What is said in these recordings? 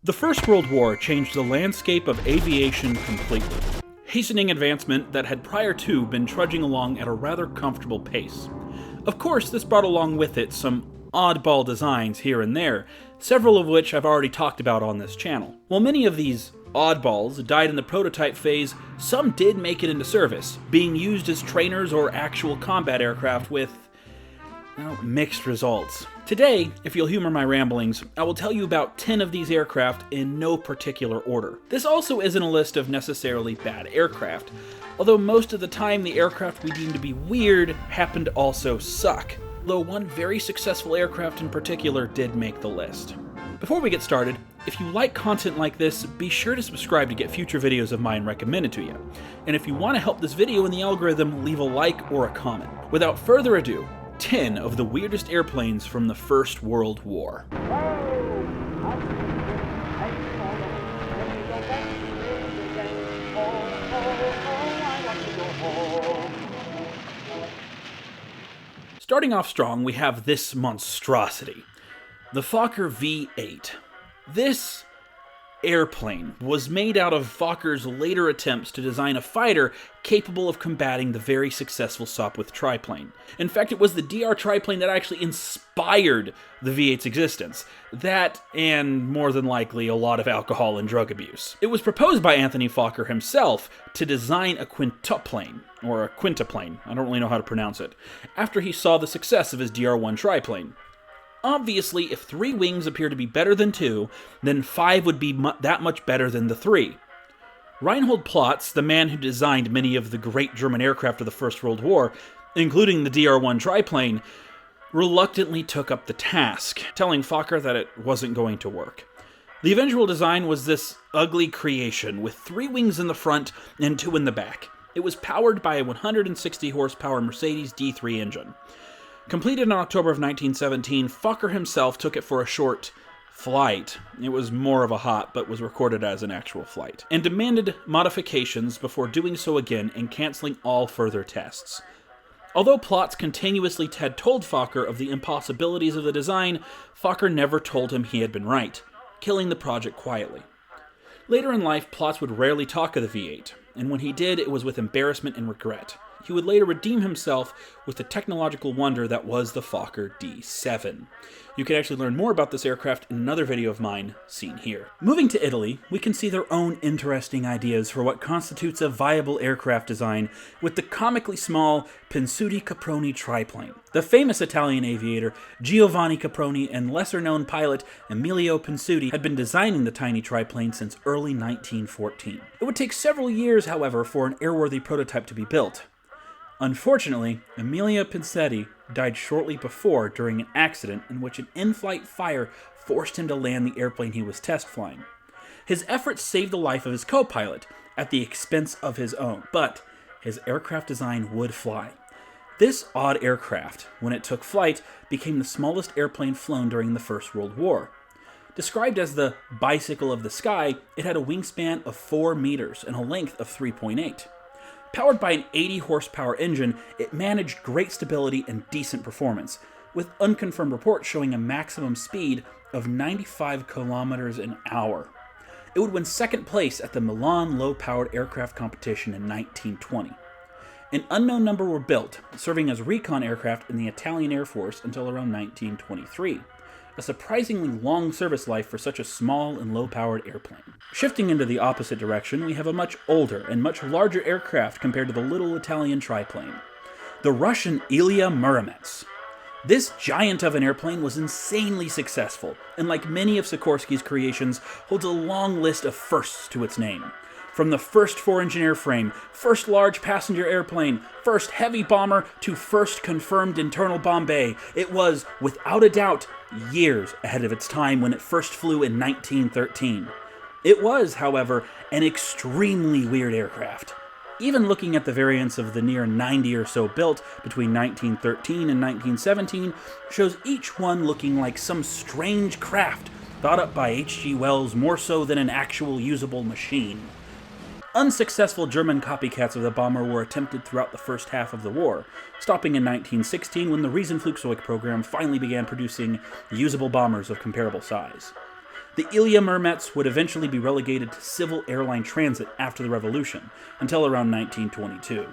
The First World War changed the landscape of aviation completely, hastening advancement that had prior to been trudging along at a rather comfortable pace. Of course, this brought along with it some oddball designs here and there, several of which I've already talked about on this channel. While many of these oddballs died in the prototype phase, some did make it into service, being used as trainers or actual combat aircraft with, well, mixed results. Today, if you'll humor my ramblings, I will tell you about 10 of these aircraft in no particular order. This also isn't a list of necessarily bad aircraft, although most of the time the aircraft we deem to be weird happen to also suck, though one very successful aircraft in particular did make the list. Before we get started, if you like content like this, be sure to subscribe to get future videos of mine recommended to you. And if you want to help this video in the algorithm, leave a like or a comment. Without further ado, 10 of the weirdest airplanes from the First World War. Starting off strong, we have this monstrosity, the Fokker V8. This airplane was made out of Fokker's later attempts to design a fighter capable of combating the very successful Sopwith triplane. In fact, it was the DR triplane that actually inspired the V8's existence. That, and more than likely, a lot of alcohol and drug abuse. It was proposed by Anthony Fokker himself to design a quintuplane, or a quintuplane, I don't really know how to pronounce it, after he saw the success of his DR1 triplane. Obviously, if 3 wings appear to be better than 2, then 5 would be that much better than the 3. Reinhold Plotz, the man who designed many of the great German aircraft of the First World War, including the DR1 triplane, reluctantly took up the task, telling Fokker that it wasn't going to work. The eventual design was this ugly creation with 3 wings in the front and 2 in the back. It was powered by a 160 horsepower Mercedes D3 engine. Completed in October of 1917, Fokker himself took it for a short flight. It was more of a hop, but was recorded as an actual flight, and demanded modifications before doing so again and canceling all further tests. Although Plotz continuously had told Fokker of the impossibilities of the design, Fokker never told him he had been right, killing the project quietly. Later in life, Plotz would rarely talk of the V8, and when he did, it was with embarrassment and regret. He would later redeem himself with the technological wonder that was the Fokker D7. You can actually learn more about this aircraft in another video of mine, seen here. Moving to Italy, we can see their own interesting ideas for what constitutes a viable aircraft design with the comically small Pensuti Caproni triplane. The famous Italian aviator Giovanni Caproni and lesser-known pilot Emilio Pensuti had been designing the tiny triplane since early 1914. It would take several years, however, for an airworthy prototype to be built. Unfortunately, Emilio Pensuti died shortly before during an accident in which an in-flight fire forced him to land the airplane he was test flying. His efforts saved the life of his co-pilot at the expense of his own, but his aircraft design would fly. This odd aircraft, when it took flight, became the smallest airplane flown during the First World War. Described as the bicycle of the sky, it had a wingspan of 4 meters and a length of 3.8. Powered by an 80 horsepower engine, it managed great stability and decent performance, with unconfirmed reports showing a maximum speed of 95 kilometers an hour. It would win second place at the Milan low-powered aircraft competition in 1920. An unknown number were built, serving as recon aircraft in the Italian Air Force until around 1923. A surprisingly long service life for such a small and low-powered airplane. Shifting into the opposite direction, we have a much older and much larger aircraft compared to the little Italian triplane. The Russian Ilya Muromets. This giant of an airplane was insanely successful, and like many of Sikorsky's creations, holds a long list of firsts to its name. From the first 4-engine airframe, first large passenger airplane, first heavy bomber, to first confirmed internal bomb bay, it was, without a doubt, years ahead of its time when it first flew in 1913. It was, however, an extremely weird aircraft. Even looking at the variants of the near 90 or so built between 1913 and 1917 shows each one looking like some strange craft thought up by H.G. Wells more so than an actual usable machine. Unsuccessful German copycats of the bomber were attempted throughout the first half of the war, stopping in 1916 when the Flugzeug program finally began producing usable bombers of comparable size. The Ilya Muromets would eventually be relegated to civil airline transit after the revolution, until around 1922.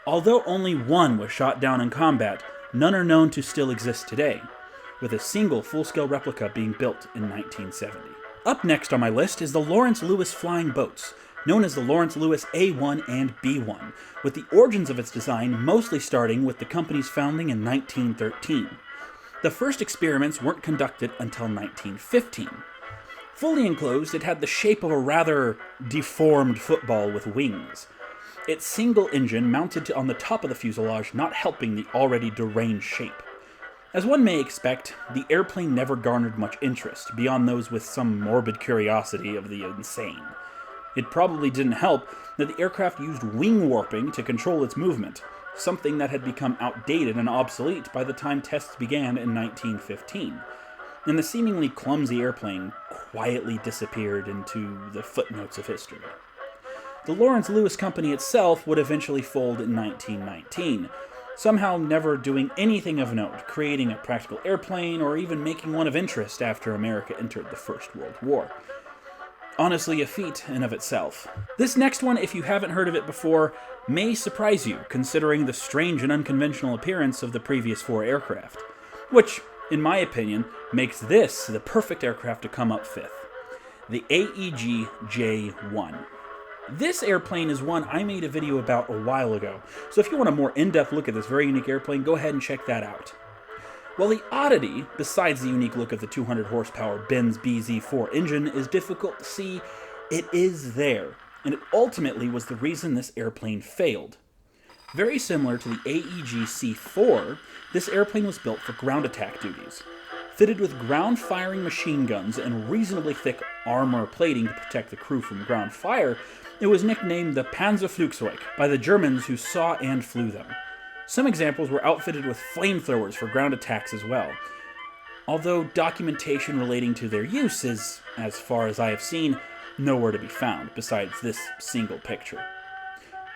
Although only one was shot down in combat, none are known to still exist today, with a single full-scale replica being built in 1970. Up next on my list is the Lawrence Lewis flying boats, known as the Lawrence Lewis A1 and B1, with the origins of its design mostly starting with the company's founding in 1913. The first experiments weren't conducted until 1915. Fully enclosed, it had the shape of a rather deformed football with wings. Its single engine mounted on the top of the fuselage, not helping the already deranged shape. As one may expect, the airplane never garnered much interest, beyond those with some morbid curiosity of the insane. It probably didn't help that the aircraft used wing warping to control its movement, something that had become outdated and obsolete by the time tests began in 1915, and the seemingly clumsy airplane quietly disappeared into the footnotes of history. The Lawrence Lewis Company itself would eventually fold in 1919, somehow never doing anything of note, creating a practical airplane or even making one of interest after America entered the First World War. Honestly, a feat in of itself. This next one, if you haven't heard of it before, may surprise you, considering the strange and unconventional appearance of the previous four aircraft, which, in my opinion, makes this the perfect aircraft to come up fifth. The AEG J-1. This airplane is one I made a video about a while ago, so if you want a more in-depth look at this very unique airplane, go ahead and check that out. While the oddity, besides the unique look of the 200 horsepower Benz BZ4 engine, is difficult to see, it is there, and it ultimately was the reason this airplane failed. Very similar to the AEG C4, this airplane was built for ground attack duties. Fitted with ground-firing machine guns and reasonably thick armor plating to protect the crew from ground fire, it was nicknamed the Panzer Flugzeug by the Germans who saw and flew them. Some examples were outfitted with flamethrowers for ground attacks as well, although documentation relating to their use is, as far as I have seen, nowhere to be found besides this single picture.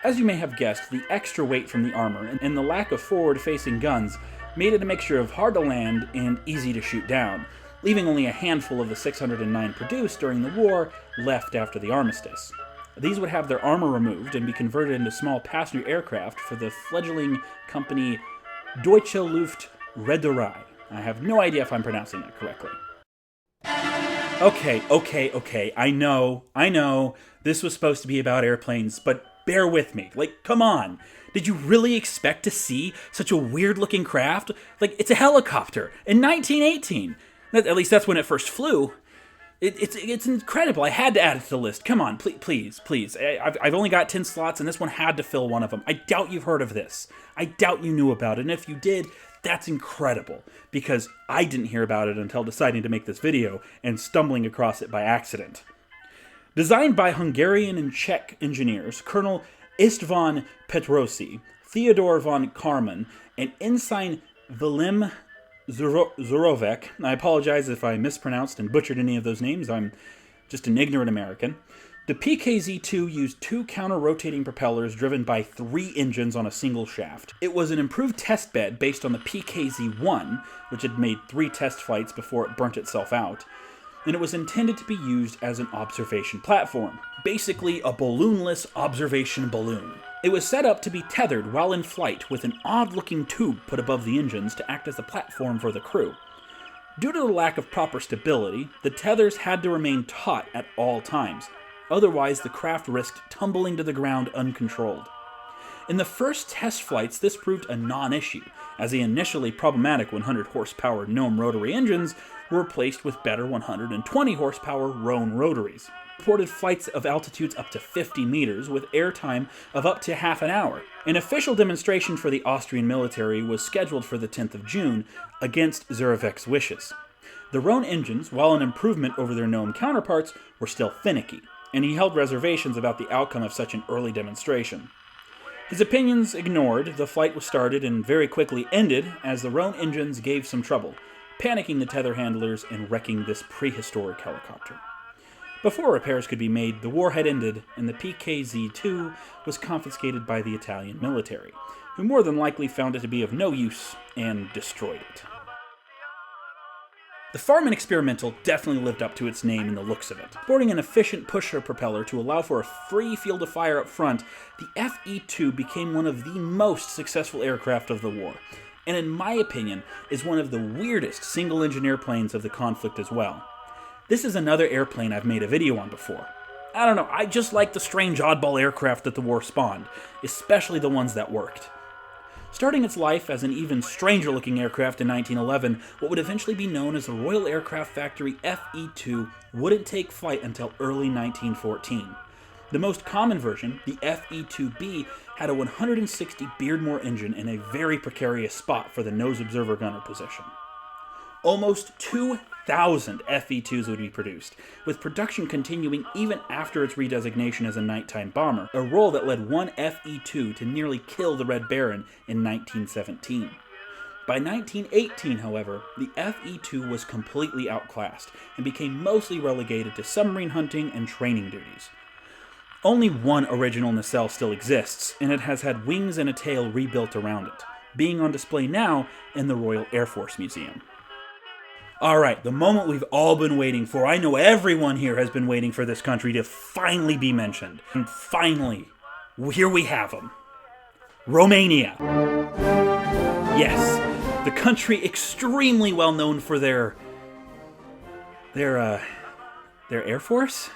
As you may have guessed, the extra weight from the armor and the lack of forward-facing guns made it a mixture of hard to land and easy to shoot down, leaving only a handful of the 609 produced during the war left after the armistice. These would have their armor removed and be converted into small passenger aircraft for the fledgling company Deutsche Luft Reederei. I have no idea if I'm pronouncing that correctly. Okay, I know, this was supposed to be about airplanes, but bear with me. Come on. Did you really expect to see such a weird-looking craft? It's a helicopter in 1918. At least that's when it first flew. It's incredible. I had to add it to the list. Come on, please. I've only got 10 slots, and this one had to fill one of them. I doubt you've heard of this. I doubt you knew about it, and if you did, that's incredible, because I didn't hear about it until deciding to make this video and stumbling across it by accident. Designed by Hungarian and Czech engineers, Colonel István Petrosi, Theodor von Karman, and Ensign Vilim Zurovec. I apologize if I mispronounced and butchered any of those names. I'm just an ignorant American. The PKZ-2 used two counter-rotating propellers driven by 3 engines on a single shaft. It was an improved test bed based on the PKZ-1, which had made 3 test flights before it burnt itself out, and it was intended to be used as an observation platform, basically a balloonless observation balloon. It was set up to be tethered while in flight with an odd-looking tube put above the engines to act as a platform for the crew. Due to the lack of proper stability, the tethers had to remain taut at all times. Otherwise, the craft risked tumbling to the ground uncontrolled. In the first test flights, this proved a non-issue, as the initially problematic 100 horsepower Gnome rotary engines were replaced with better 120 horsepower Rhone rotaries. Reported flights of altitudes up to 50 meters with airtime of up to half an hour. An official demonstration for the Austrian military was scheduled for the 10th of June against Zurovec's wishes. The Rhone engines, while an improvement over their Gnome counterparts, were still finicky, and he held reservations about the outcome of such an early demonstration. His opinions ignored, the flight was started and very quickly ended as the Rhone engines gave some trouble, panicking the tether handlers and wrecking this prehistoric helicopter. Before repairs could be made, the war had ended and the PKZ-2 was confiscated by the Italian military, who more than likely found it to be of no use and destroyed it. The Farmen Experimental definitely lived up to its name and the looks of it. Sporting an efficient pusher propeller to allow for a free field of fire up front, the FE-2 became one of the most successful aircraft of the war, and in my opinion, is one of the weirdest single-engine airplanes of the conflict as well. This is another airplane I've made a video on before. I don't know, I just like the strange oddball aircraft that the war spawned, especially the ones that worked. Starting its life as an even stranger-looking aircraft in 1911, what would eventually be known as the Royal Aircraft Factory FE-2 wouldn't take flight until early 1914. The most common version, the FE-2B, had a 160 Beardmore engine in a very precarious spot for the nose observer gunner position. Almost 2,000 FE-2s would be produced, with production continuing even after its redesignation as a nighttime bomber, a role that led one FE-2 to nearly kill the Red Baron in 1917. By 1918, however, the FE-2 was completely outclassed and became mostly relegated to submarine hunting and training duties. Only one original nacelle still exists, and it has had wings and a tail rebuilt around it, being on display now in the Royal Air Force Museum. Alright, the moment we've all been waiting for. I know everyone here has been waiting for this country to finally be mentioned. And finally, here we have them. Romania. Yes, the country extremely well known for their Air Force?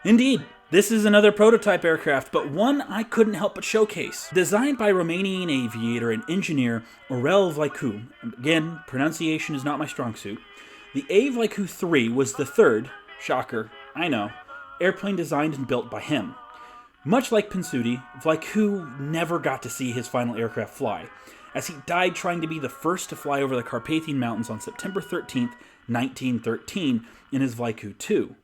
Indeed, this is another prototype aircraft, but one I couldn't help but showcase. Designed by Romanian aviator and engineer Aurel Vlaicu, again, pronunciation is not my strong suit, the Vlaicu 3 was the third, shocker, I know, airplane designed and built by him. Much like Pensuti, Vlaicu never got to see his final aircraft fly, as he died trying to be the first to fly over the Carpathian Mountains on September 13, 1913, in his Vlaicu 2.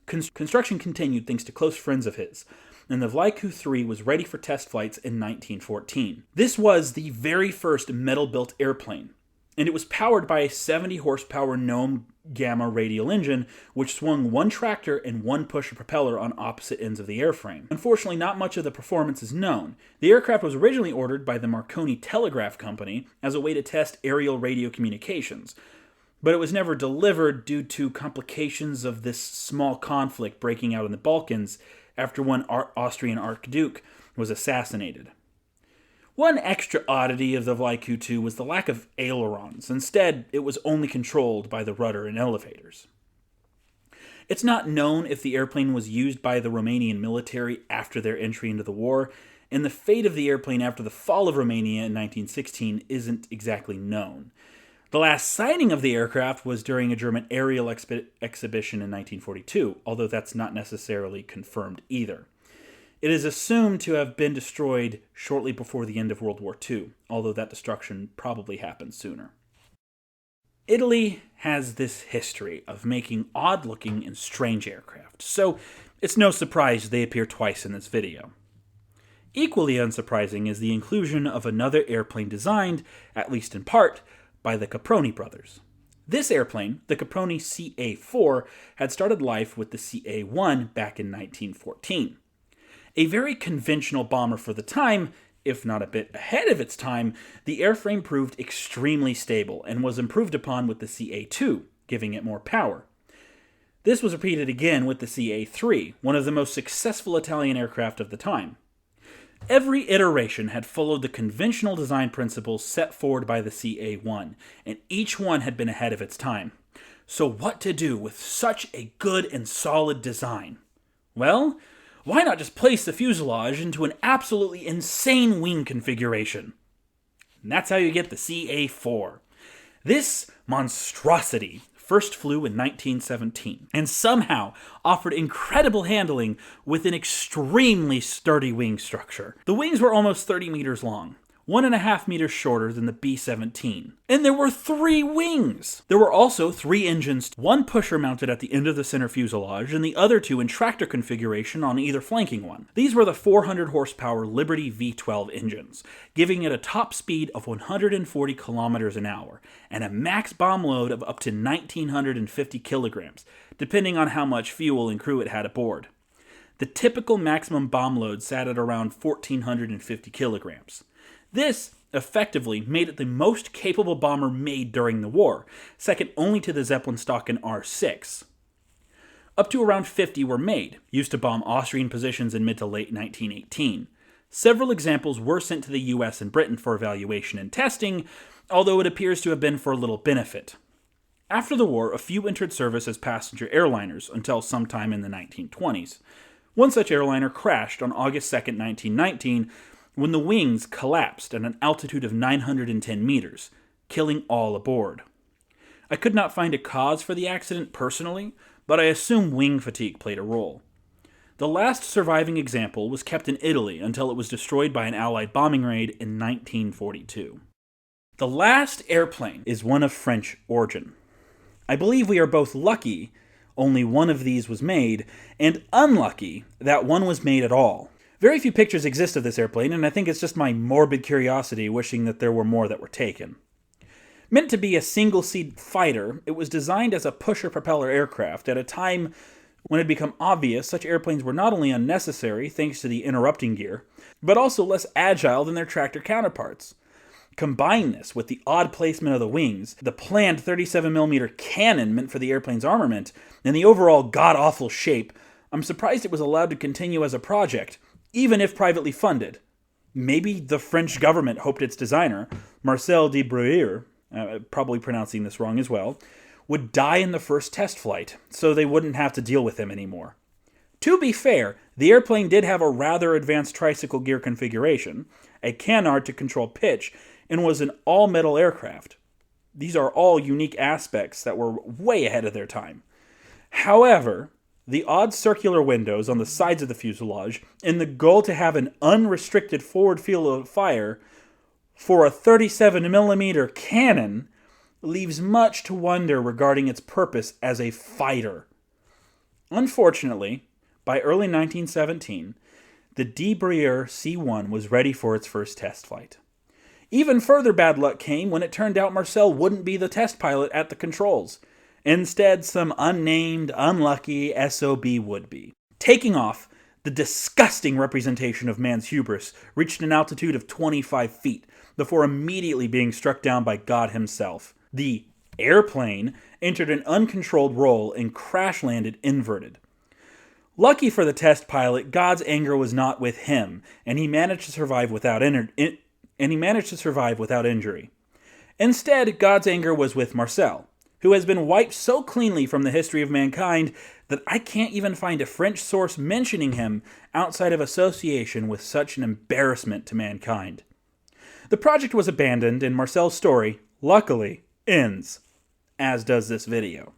Construction continued thanks to close friends of his, and the Vlaicu 3 was ready for test flights in 1914. This was the very first metal-built airplane, and it was powered by a 70-horsepower Gnome Gamma radial engine, which swung one tractor and one pusher propeller on opposite ends of the airframe. Unfortunately, not much of the performance is known. The aircraft was originally ordered by the Marconi Telegraph Company as a way to test aerial radio communications, but it was never delivered due to complications of this small conflict breaking out in the Balkans after one Austrian Archduke was assassinated. One extra oddity of the Vlaicu 2 was the lack of ailerons. Instead, it was only controlled by the rudder and elevators. It's not known if the airplane was used by the Romanian military after their entry into the war, and the fate of the airplane after the fall of Romania in 1916 isn't exactly known. The last sighting of the aircraft was during a German aerial exhibition in 1942, although that's not necessarily confirmed either. It is assumed to have been destroyed shortly before the end of World War II, although that destruction probably happened sooner. Italy has this history of making odd-looking and strange aircraft, so it's no surprise they appear twice in this video. Equally unsurprising is the inclusion of another airplane designed, at least in part, by the Caproni brothers. This airplane, the Caproni CA-4, had started life with the CA-1 back in 1914. A very conventional bomber for the time, if not a bit ahead of its time, the airframe proved extremely stable and was improved upon with the CA-2, giving it more power. This was repeated again with the CA-3, one of the most successful Italian aircraft of the time. Every iteration had followed the conventional design principles set forward by the CA-1, and each one had been ahead of its time. So what to do with such a good and solid design? Well, why not just place the fuselage into an absolutely insane wing configuration? And that's how you get the CA-4. This monstrosity first flew in 1917, and somehow offered incredible handling with an extremely sturdy wing structure. The wings were almost 30 meters long, 1.5 meters shorter than the B-17. And there were 3 wings! There were also 3 engines, one pusher mounted at the end of the center fuselage, and the other 2 in tractor configuration on either flanking one. These were the 400 horsepower Liberty V12 engines, giving it a top speed of 140 kilometers an hour, and a max bomb load of up to 1,950 kilograms, depending on how much fuel and crew it had aboard. The typical maximum bomb load sat at around 1,450 kilograms. This, effectively made it the most capable bomber made during the war, second only to the Zeppelin Staaken R6. Up to around 50 were made, used to bomb Austrian positions in mid to late 1918. Several examples were sent to the US and Britain for evaluation and testing, although it appears to have been for little benefit. After the war, a few entered service as passenger airliners until sometime in the 1920s. One such airliner crashed on August 2, 1919, when the wings collapsed at an altitude of 910 meters, killing all aboard. I could not find a cause for the accident personally, but I assume wing fatigue played a role. The last surviving example was kept in Italy until it was destroyed by an Allied bombing raid in 1942. The last airplane is one of French origin. I believe we are both lucky only one of these was made, and unlucky that one was made at all. Very few pictures exist of this airplane, and I think it's just my morbid curiosity wishing that there were more that were taken. Meant to be a single-seat fighter, it was designed as a pusher-propeller aircraft at a time when it had become obvious such airplanes were not only unnecessary thanks to the interrupting gear, but also less agile than their tractor counterparts. Combine this with the odd placement of the wings, the planned 37mm cannon meant for the airplane's armament, and the overall god-awful shape, I'm surprised it was allowed to continue as a project, even if privately funded. Maybe the French government hoped its designer, Marcel de Bruyere, probably pronouncing this wrong as well, would die in the first test flight, so they wouldn't have to deal with him anymore. To be fair, the airplane did have a rather advanced tricycle gear configuration, a canard to control pitch, and was an all-metal aircraft. These are all unique aspects that were way ahead of their time. However, the odd circular windows on the sides of the fuselage, and the goal to have an unrestricted forward field of fire for a 37mm cannon leaves much to wonder regarding its purpose as a fighter. Unfortunately, by early 1917, the de Bruyere C-1 was ready for its first test flight. Even further bad luck came when it turned out Marcel wouldn't be the test pilot at the controls. Instead, some unnamed, unlucky SOB would be. Taking off, the disgusting representation of man's hubris reached an altitude of 25 feet before immediately being struck down by God himself. The airplane entered an uncontrolled roll and crash-landed inverted. Lucky for the test pilot, God's anger was not with him, and he managed to survive without injury. Instead, God's anger was with Marcel, who has been wiped so cleanly from the history of mankind that I can't even find a French source mentioning him outside of association with such an embarrassment to mankind. The project was abandoned, and Marcel's story, luckily, ends, as does this video.